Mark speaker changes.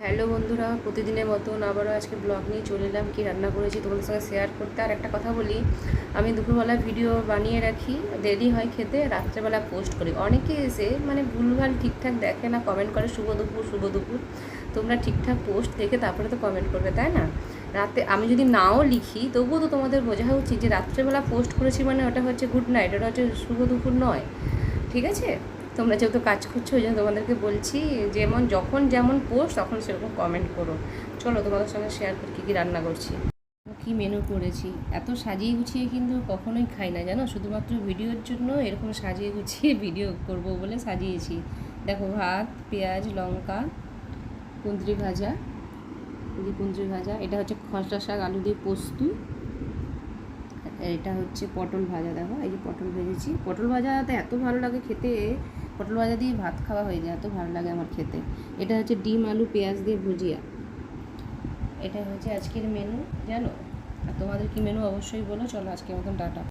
Speaker 1: Hello বন্ধুরা, প্রতিদিনের মতন আবারও আজকে ব্লগ নিয়ে চলে এলাম। কি রান্না করেছি তোমাদের সঙ্গে শেয়ার করতে। আর একটা কথা বলি, আমি দুপুরবেলা ভিডিও বানিয়ে রাখি, দেরি হয় খেতে, রাত্রেবেলা পোস্ট করি। অনেকে এসে ভুলভাল ঠিকঠাক দেখে না, কমেন্ট করে শুভ দুপুর শুভ দুপুর। তোমরা ঠিকঠাক পোস্ট দেখে তারপরে তো কমেন্ট করবে, তাই না? রাতে আমি যদি নাও লিখি তবুও তো তোমাদের বোঝা উচিত যে রাত্রেবেলা পোস্ট করেছি মানে ওটা হচ্ছে গুড নাইট, ওটা হচ্ছে শুভ দুপুর নয়। ঠিক আছে? তোমরা যেহেতু কাজ করছো ওই জন্য তোমাদেরকে বলছি, যখন যেমন পোস্ট তখন সেরকম কমেন্ট করো। চলো তোমাদের সঙ্গে শেয়ার করি কী রান্না করছি, কী মেনু করেছি। এত সাজিয়ে গুছিয়ে কিন্তু কখনোই খাই না, জানো, শুধুমাত্র ভিডিওর জন্য এরকম সাজিয়ে গুছিয়ে ভিডিও করব বলে সাজিয়েছি। দেখো, ভাত, পেঁয়াজ, লঙ্কা, কুঁদরি ভাজা, কুঁদরি ভাজা, এটা হচ্ছে খসড়া শাক আলু দিয়ে পোস্ত, এটা হচ্ছে পটল ভাজা। দেখো, এই যে পটল ভেজেছি। পটল ভাজাতে এত ভালো লাগে খেতে, পটল ভাজা দিয়ে ভাত খাওয়া হয়ে যায়, এত ভালো লাগে আমার খেতে। এটা হচ্ছে ডিম আলু পেঁয়াজ দিয়ে ভুজিয়া। এটা হচ্ছে আজকের মেনু, জানো। আর তোমাদের কি মেনু অবশ্যই বলো। চলো আজকের মতন টাটা।